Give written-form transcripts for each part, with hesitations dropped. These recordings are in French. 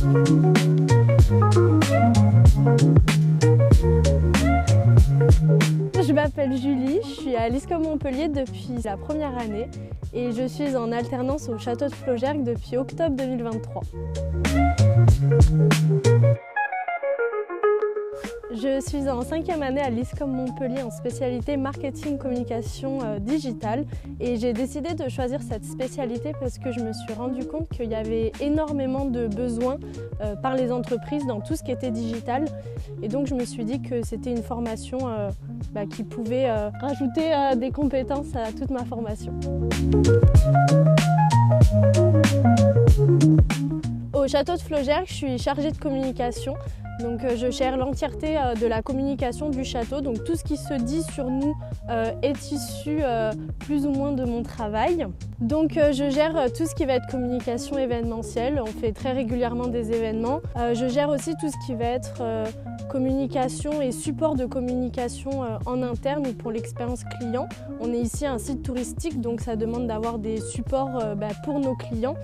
Je m'appelle Julie, je suis à l'ISCOM Montpellier depuis la première année et je suis en alternance au château de Flaugergues depuis octobre 2023. Je suis en 5e année à l'ISCOM Montpellier en spécialité marketing communication digitale et j'ai décidé de choisir cette spécialité parce que je me suis rendu compte qu'il y avait énormément de besoins par les entreprises dans tout ce qui était digital et donc je me suis dit que c'était une formation qui pouvait rajouter des compétences à toute ma formation. Au château de Flaugergues, je suis chargée de communication. Donc je gère l'entièreté de la communication du château, donc tout ce qui se dit sur nous est issu plus ou moins de mon travail. Donc je gère tout ce qui va être communication événementielle, on fait très régulièrement des événements. Je gère aussi tout ce qui va être communication et support de communication en interne ou pour l'expérience client. On est ici un site touristique, donc ça demande d'avoir des supports pour nos clients,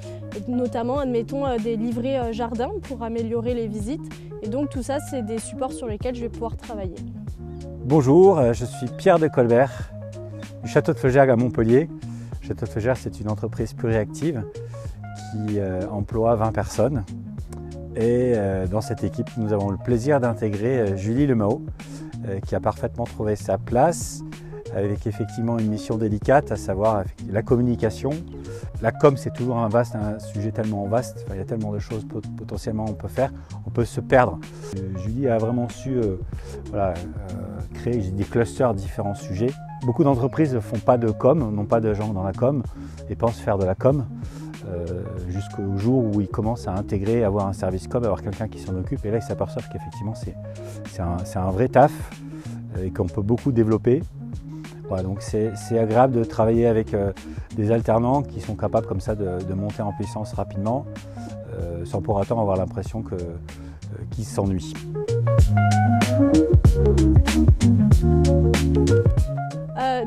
notamment admettons des livrets jardins pour améliorer les visites. Et donc tout ça, c'est des supports sur lesquels je vais pouvoir travailler. Bonjour, je suis Pierre de Colbert du château de Flaugergues à Montpellier. Le château de Flaugergues, c'est une entreprise pluriactive qui emploie 20 personnes. Et dans cette équipe, nous avons le plaisir d'intégrer Julie Lemao, qui a parfaitement trouvé sa place, avec effectivement une mission délicate, à savoir la communication. La com, c'est toujours un sujet tellement vaste, il y a tellement de choses potentiellement on peut faire, on peut se perdre. Julie a vraiment su créer des clusters de différents sujets. Beaucoup d'entreprises ne font pas de com, n'ont pas de gens dans la com et pensent faire de la com jusqu'au jour où ils commencent à intégrer, avoir un service com, avoir quelqu'un qui s'en occupe. Et là, ils s'aperçoivent qu'effectivement, c'est un vrai taf et qu'on peut beaucoup développer. Voilà, donc c'est agréable de travailler avec des alternants qui sont capables comme ça de monter en puissance rapidement sans pour autant avoir l'impression qu'ils s'ennuient.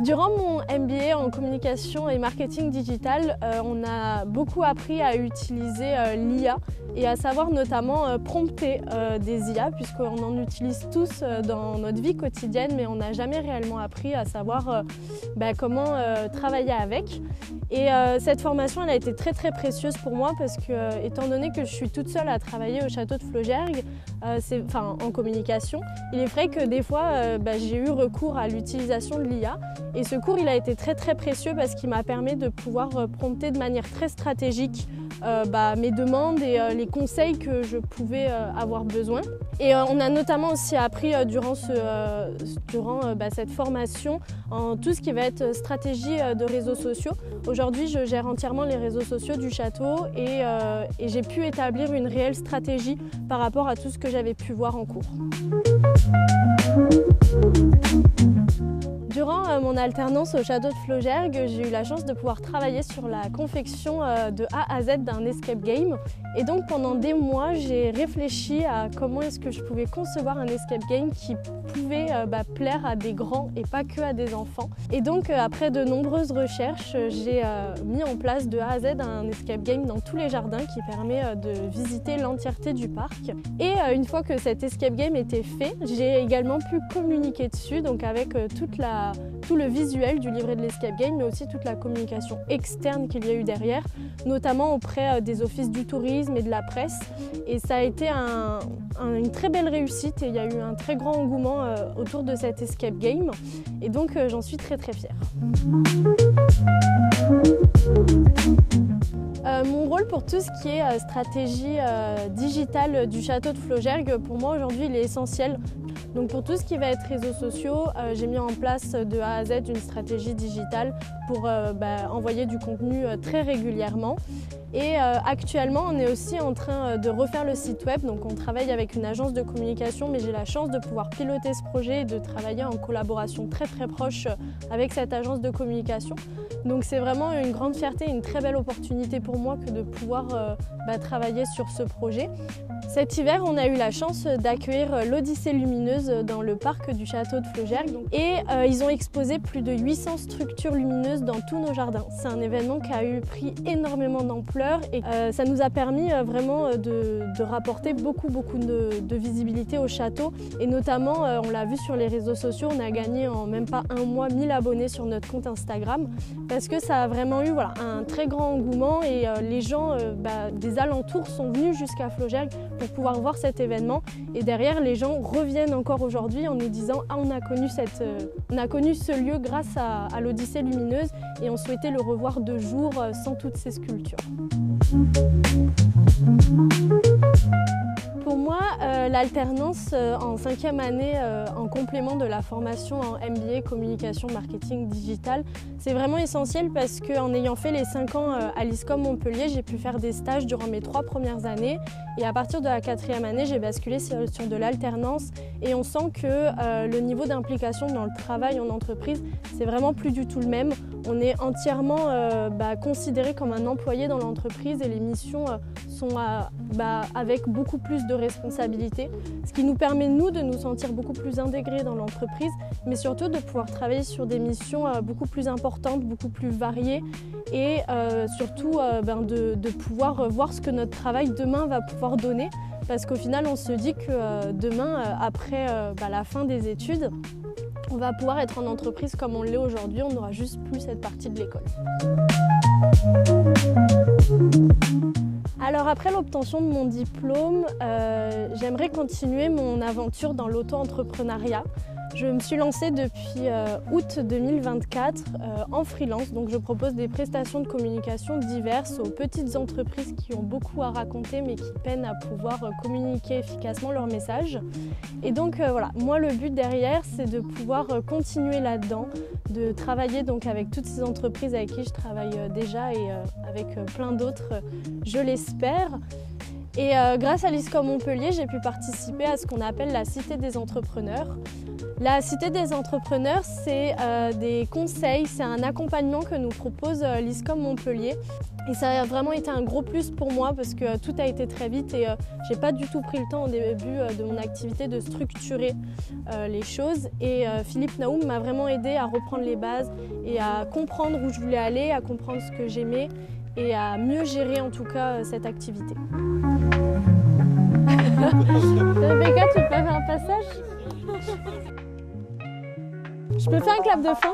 Durant mon MBA en communication et marketing digital, on a beaucoup appris à utiliser l'IA et à savoir notamment prompter des IA puisqu'on en utilise tous dans notre vie quotidienne mais on n'a jamais réellement appris à savoir comment travailler avec. Et cette formation elle a été très précieuse pour moi parce que étant donné que je suis toute seule à travailler au château de Flaugergues, en communication, il est vrai que des fois j'ai eu recours à l'utilisation de l'IA et ce cours il a été très précieux parce qu'il m'a permis de pouvoir prompter de manière très stratégique mes demandes et les conseils que je pouvais avoir besoin. Et on a notamment aussi appris durant cette formation en tout ce qui va être stratégie de réseaux sociaux. Aujourd'hui, je gère entièrement les réseaux sociaux du château et j'ai pu établir une réelle stratégie par rapport à tout ce que j'avais pu voir en cours. Durant mon alternance au château de Flaugergues, j'ai eu la chance de pouvoir travailler sur la confection de A à Z d'un escape game. Et donc pendant des mois, j'ai réfléchi à comment est-ce que je pouvais concevoir un escape game qui pouvait plaire à des grands et pas que à des enfants. Et donc après de nombreuses recherches, j'ai mis en place de A à Z un escape game dans tous les jardins qui permet de visiter l'entièreté du parc. Et une fois que cet escape game était fait, j'ai également pu communiquer dessus, donc avec tout le visuel du livret de l'escape game, mais aussi toute la communication externe qu'il y a eu derrière, notamment auprès des offices du tourisme et de la presse. Et ça a été une très belle réussite et il y a eu un très grand engouement autour de cet escape game. Et donc j'en suis très fière. Mon rôle pour tout ce qui est stratégie digitale du château de Flaugergues, pour moi aujourd'hui il est essentiel. Donc pour tout ce qui va être réseaux sociaux, j'ai mis en place de A à Z une stratégie digitale pour envoyer du contenu très régulièrement. Et actuellement, on est aussi en train de refaire le site web. Donc on travaille avec une agence de communication, mais j'ai la chance de pouvoir piloter ce projet et de travailler en collaboration très proche avec cette agence de communication. Donc c'est vraiment une grande fierté et une très belle opportunité pour moi que de pouvoir travailler sur ce projet. Cet hiver, on a eu la chance d'accueillir l'Odyssée lumineuse dans le parc du château de Flaugergues et ils ont exposé plus de 800 structures lumineuses dans tous nos jardins. C'est un événement qui a pris énormément d'ampleur et ça nous a permis vraiment de rapporter beaucoup de visibilité au château et notamment, on l'a vu sur les réseaux sociaux, on a gagné en même pas un mois 1000 abonnés sur notre compte Instagram parce que ça a vraiment eu un très grand engouement et les gens des alentours sont venus jusqu'à Flaugergues pour pouvoir voir cet événement et derrière les gens reviennent encore aujourd'hui en nous disant « Ah, on a connu ce lieu grâce à l'Odyssée lumineuse et on souhaitait le revoir de jour sans toutes ces sculptures ». Pour moi, l'alternance en 5e année en complément de la formation en MBA Communication Marketing Digital, c'est vraiment essentiel parce qu'en ayant fait les 5 ans à l'ISCOM Montpellier, j'ai pu faire des stages durant mes 3 premières années et à partir de la 4e année, j'ai basculé sur de l'alternance et on sent que le niveau d'implication dans le travail en entreprise, c'est vraiment plus du tout le même. On est entièrement considéré comme un employé dans l'entreprise et les missions sont avec beaucoup plus de responsabilités, ce qui nous permet nous de nous sentir beaucoup plus intégrés dans l'entreprise, mais surtout de pouvoir travailler sur des missions beaucoup plus importantes, beaucoup plus variées et surtout de pouvoir voir ce que notre travail demain va pouvoir donner, parce qu'au final on se dit que demain, après la fin des études, on va pouvoir être en entreprise comme on l'est aujourd'hui, on n'aura juste plus cette partie de l'école. Alors après l'obtention de mon diplôme, j'aimerais continuer mon aventure dans l'auto-entrepreneuriat. Je me suis lancée depuis août 2024 en freelance, donc je propose des prestations de communication diverses aux petites entreprises qui ont beaucoup à raconter mais qui peinent à pouvoir communiquer efficacement leur message. Et donc voilà, moi le but derrière c'est de pouvoir continuer là-dedans, de travailler donc avec toutes ces entreprises avec qui je travaille déjà et avec plein d'autres, je l'espère. Et grâce à l'ISCOM Montpellier, j'ai pu participer à ce qu'on appelle la Cité des entrepreneurs. La Cité des entrepreneurs, c'est des conseils, c'est un accompagnement que nous propose l'ISCOM Montpellier. Et ça a vraiment été un gros plus pour moi parce que tout a été très vite et j'ai pas du tout pris le temps au début de mon activité de structurer les choses. Et Philippe Naoum m'a vraiment aidé à reprendre les bases et à comprendre où je voulais aller, à comprendre ce que j'aimais et à mieux gérer en tout cas cette activité. Rebecca, tu peux faire un passage? Je peux faire un clap de fin?